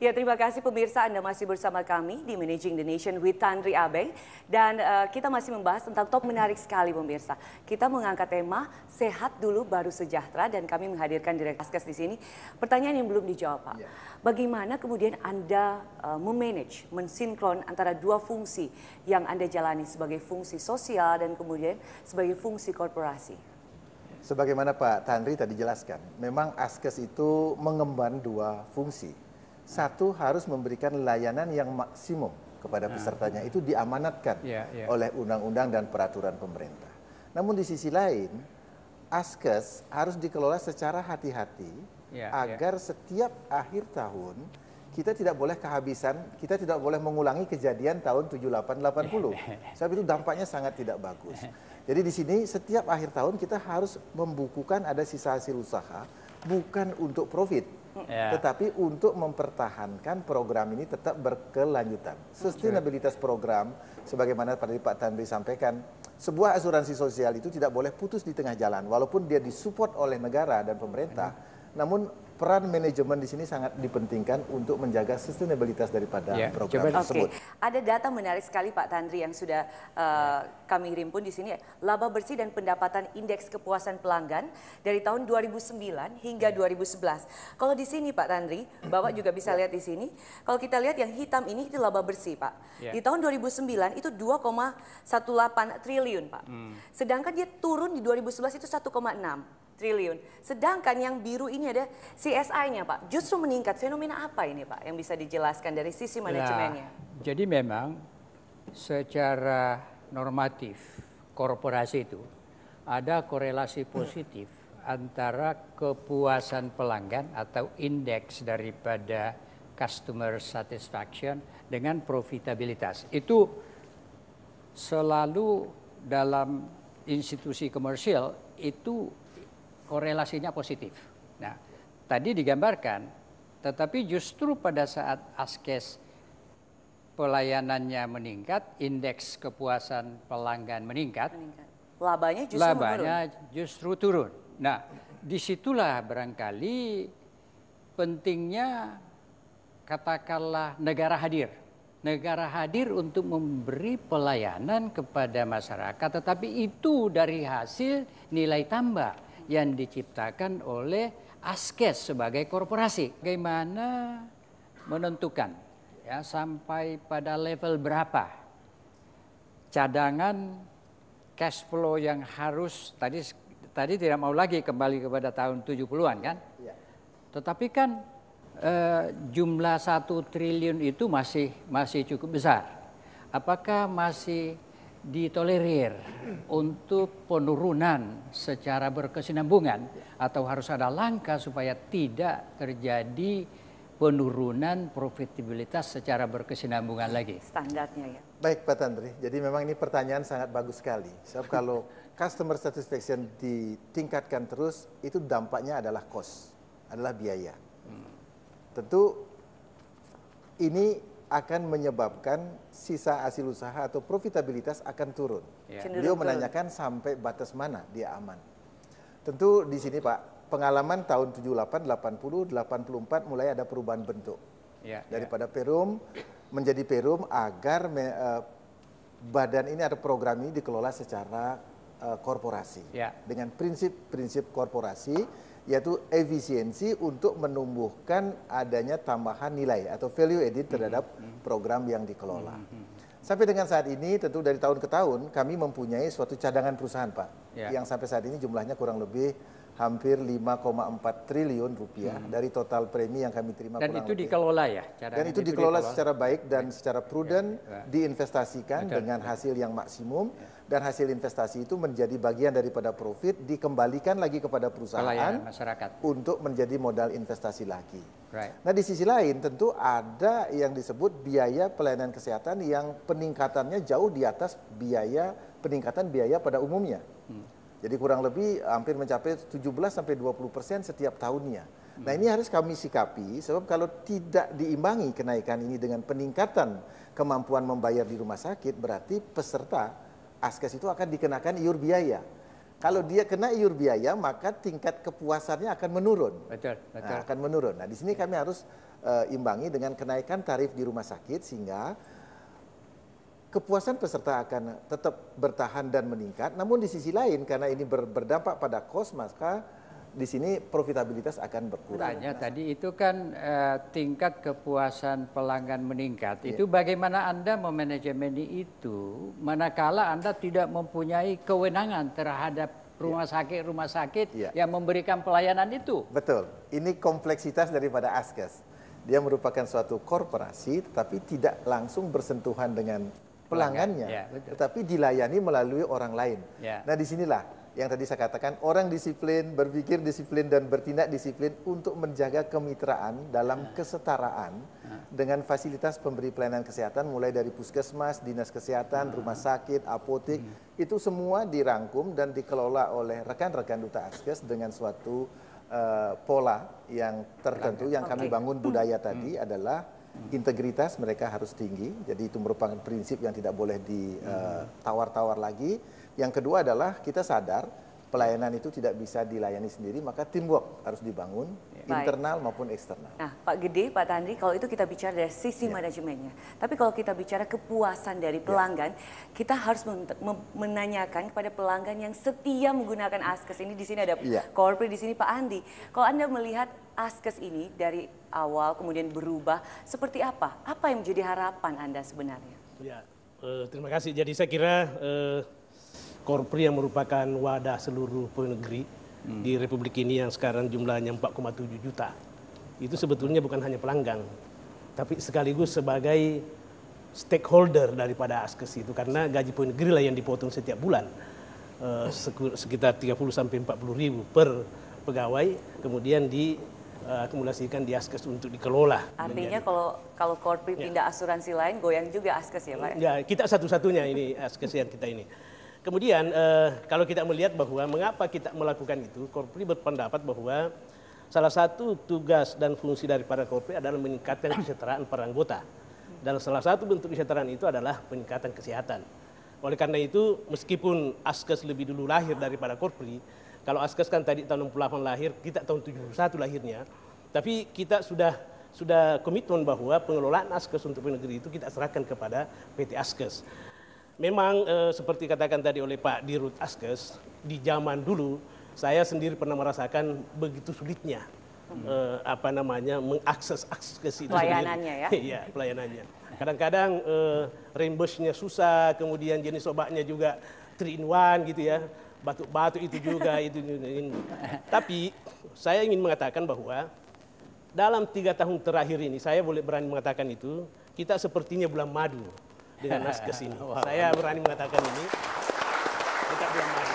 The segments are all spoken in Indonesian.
Ya, terima kasih pemirsa, Anda masih bersama kami di Managing the Nation with Tanri Abeng. Dan kita masih membahas tentang top menarik sekali pemirsa. Kita mengangkat tema sehat dulu baru sejahtera dan kami menghadirkan Direktur Askes di sini. Pertanyaan yang belum dijawab Pak, bagaimana kemudian Anda memanage, mensinkron antara dua fungsi yang Anda jalani sebagai fungsi sosial dan kemudian sebagai fungsi korporasi? Sebagaimana Pak Tanri tadi jelaskan, memang Askes itu mengemban dua fungsi. Satu, harus memberikan layanan yang maksimum kepada pesertanya, itu diamanatkan oleh undang-undang dan peraturan pemerintah. Namun di sisi lain, Askes harus dikelola secara hati-hati agar setiap akhir tahun kita tidak boleh kehabisan, kita tidak boleh mengulangi kejadian tahun 78-80. Sebab itu dampaknya sangat tidak bagus. Jadi di sini setiap akhir tahun kita harus membukukan ada sisa hasil usaha, bukan untuk profit, tetapi untuk mempertahankan program ini tetap berkelanjutan. Sustainabilitas program, sebagaimana tadi Pak Tanri sampaikan, sebuah asuransi sosial itu tidak boleh putus di tengah jalan, walaupun dia disupport oleh negara dan pemerintah. Namun peran manajemen di sini sangat dipentingkan untuk menjaga sustainabilitas daripada program tersebut. Ada data menarik sekali Pak Tanri yang sudah kami himpun di sini. Laba bersih dan pendapatan indeks kepuasan pelanggan dari tahun 2009 hingga 2011. Kalau di sini Pak Tanri, Bapak juga bisa lihat di sini. Kalau kita lihat yang hitam ini itu laba bersih Pak. Di tahun 2009 itu 2,18 triliun Pak. Sedangkan dia turun di 2011 itu 1,6 triliun. Sedangkan yang biru ini ada CSI-nya Pak. Justru meningkat. Fenomena apa ini Pak yang bisa dijelaskan dari sisi manajemennya? Jadi memang secara normatif korporasi itu ada korelasi positif antara kepuasan pelanggan atau indeks daripada customer satisfaction dengan profitabilitas. Itu selalu dalam institusi komersial itu korelasinya positif. Nah, tadi digambarkan, tetapi justru pada saat Askes pelayanannya meningkat, indeks kepuasan pelanggan meningkat. Labanya justru turun. Nah, disitulah barangkali pentingnya katakanlah negara hadir. Negara hadir untuk memberi pelayanan kepada masyarakat, tetapi itu dari hasil nilai tambah yang diciptakan oleh Askes sebagai korporasi. Bagaimana menentukan ya sampai pada level berapa cadangan cash flow yang harus tadi tidak mau lagi kembali kepada tahun 70-an kan? Tetapi kan jumlah 1 triliun itu masih cukup besar. Apakah masih ditolerir untuk penurunan secara berkesinambungan atau harus ada langkah supaya tidak terjadi penurunan profitabilitas secara berkesinambungan lagi? Standarnya ya. Baik Pak Tanri, jadi memang ini pertanyaan sangat bagus sekali. Sebab kalau customer satisfaction ditingkatkan terus, itu dampaknya adalah cost, adalah biaya. Tentu ini akan menyebabkan sisa hasil usaha atau profitabilitas akan turun. Beliau menanyakan sampai batas mana dia aman. Tentu di sini Pak, pengalaman tahun 78, 80, 84 mulai ada perubahan bentuk. Daripada perum menjadi perum agar badan ini ada program ini dikelola secara korporasi. Dengan prinsip-prinsip korporasi, yaitu efisiensi untuk menumbuhkan adanya tambahan nilai atau value added terhadap program yang dikelola. Sampai dengan saat ini tentu dari tahun ke tahun kami mempunyai suatu cadangan perusahaan Pak, yang sampai saat ini jumlahnya kurang lebih hampir 5,4 triliun rupiah dari total premi yang kami terima. Dan itu dikelola ya? Dan itu dikelola secara baik dan secara prudent, diinvestasikan dengan hasil yang maksimum, dan hasil investasi itu menjadi bagian daripada profit, dikembalikan lagi kepada perusahaan untuk menjadi modal investasi lagi. Nah di sisi lain tentu ada yang disebut biaya pelayanan kesehatan yang peningkatannya jauh di atas peningkatan biaya pada umumnya. Jadi kurang lebih hampir mencapai 17-20% setiap tahunnya. Nah ini harus kami sikapi, sebab kalau tidak diimbangi kenaikan ini dengan peningkatan kemampuan membayar di rumah sakit, berarti peserta Askes itu akan dikenakan iur biaya. Kalau dia kena iur biaya, maka tingkat kepuasannya akan menurun. Betul, betul. Nah, akan menurun. Nah, di sini kami harus imbangi dengan kenaikan tarif di rumah sakit sehingga kepuasan peserta akan tetap bertahan dan meningkat. Namun di sisi lain karena ini berdampak pada kos, maka di sini profitabilitas akan berkurang. Makanya tadi itu kan tingkat kepuasan pelanggan meningkat. Itu bagaimana Anda memanajemen itu manakala Anda tidak mempunyai kewenangan terhadap rumah sakit yang memberikan pelayanan itu. Betul. Ini kompleksitas daripada Askes. Dia merupakan suatu korporasi tetapi tidak langsung bersentuhan dengan pelanggannya, tetapi dilayani melalui orang lain. Nah, disinilah yang tadi saya katakan, orang disiplin, berpikir disiplin, dan bertindak disiplin untuk menjaga kemitraan dalam kesetaraan dengan fasilitas pemberi pelayanan kesehatan, mulai dari puskesmas, dinas kesehatan, rumah sakit, apotek, itu semua dirangkum dan dikelola oleh rekan-rekan Duta Askes dengan suatu pola yang tertentu. Yang kami bangun budaya tadi adalah integritas mereka harus tinggi, jadi itu merupakan prinsip yang tidak boleh ditawar-tawar lagi. Yang kedua adalah kita sadar pelayanan itu tidak bisa dilayani sendiri, maka teamwork harus dibangun, internal maupun eksternal. Nah, Pak Gede, Pak Tandri, kalau itu kita bicara dari sisi manajemennya. Tapi kalau kita bicara kepuasan dari pelanggan, kita harus menanyakan kepada pelanggan yang setia menggunakan Askes ini. Di sini ada corporate, di sini Pak Andi. Kalau Anda melihat Askes ini dari awal kemudian berubah, seperti apa? Apa yang menjadi harapan Anda sebenarnya? Ya, terima kasih. Jadi saya kira Korpri yang merupakan wadah seluruh pegawai negeri di Republik ini yang sekarang jumlahnya 4,7 juta. Itu sebetulnya bukan hanya pelanggan, tapi sekaligus sebagai stakeholder daripada Askes itu. Karena gaji pegawai negeri lah yang dipotong setiap bulan. Sekitar 30 sampai 40 ribu per pegawai, kemudian diakumulasikan di Askes untuk dikelola. Artinya kalau Korpri pindah asuransi lain, goyang juga Askes ya Pak? Ya, kita satu-satunya ini Askes yang kita ini. Kemudian kalau kita melihat bahwa mengapa kita melakukan itu, Korpri berpendapat bahwa salah satu tugas dan fungsi daripada Korpri adalah meningkatkan kesejahteraan para anggota. Dan salah satu bentuk kesejahteraan itu adalah peningkatan kesehatan. Oleh karena itu, meskipun Askes lebih dulu lahir daripada Korpri, kalau Askes kan tadi tahun 68 lahir, kita tahun 71 lahirnya, tapi kita sudah komitmen bahwa pengelolaan Askes untuk negeri itu kita serahkan kepada PT Askes. Memang seperti katakan tadi oleh Pak Dirut Askes, di zaman dulu saya sendiri pernah merasakan begitu sulitnya mengakses Askes itu pelayanannya sendiri. Iya, pelayanannya. Kadang-kadang reimburse-nya susah, kemudian jenis obatnya juga 3-in-1 gitu ya. Batuk-batuk itu juga ini. Tapi saya ingin mengatakan bahwa dalam 3 tahun terakhir ini saya boleh berani mengatakan itu, kita sepertinya bulan madu dengan Askes ini. Saya berani mengatakan ini, kita bulan madu.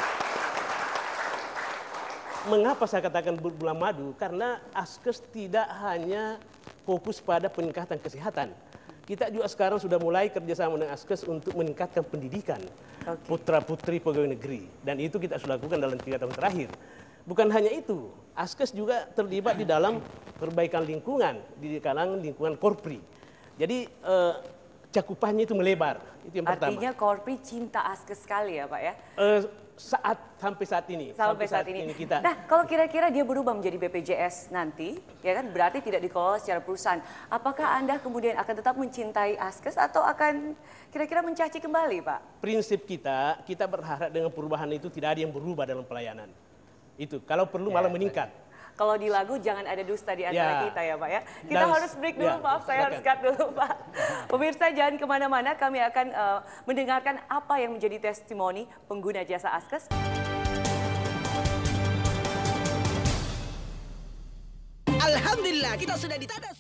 Mengapa saya katakan bulan madu? Karena Askes tidak hanya fokus pada peningkatan kesehatan. Kita juga sekarang sudah mulai kerjasama dengan Askes untuk meningkatkan pendidikan putra-putri pegawai negeri. Dan itu kita sudah lakukan dalam 3 tahun terakhir. Bukan hanya itu, Askes juga terlibat di dalam perbaikan lingkungan, di kalangan lingkungan Korpri. Jadi cakupannya itu melebar, itu yang pertama. Artinya Korpri cinta Askes sekali ya Pak ya? Sampai saat ini. Sampai saat ini kita. Nah, kalau kira-kira dia berubah menjadi BPJS nanti, ya kan berarti tidak dikelola secara perusahaan. Apakah Anda kemudian akan tetap mencintai Askes atau akan kira-kira mencaci kembali Pak? Prinsip kita berharap dengan perubahan itu tidak ada yang berubah dalam pelayanan. Itu, kalau perlu malah meningkat. Kalau di lagu jangan ada dusta di antara kita ya Pak ya. Kita harus break dulu, maaf saya harus cut dulu Pak. Pemirsa jangan kemana-mana, kami akan mendengarkan apa yang menjadi testimoni pengguna jasa Askes. Alhamdulillah kita sudah ditanda.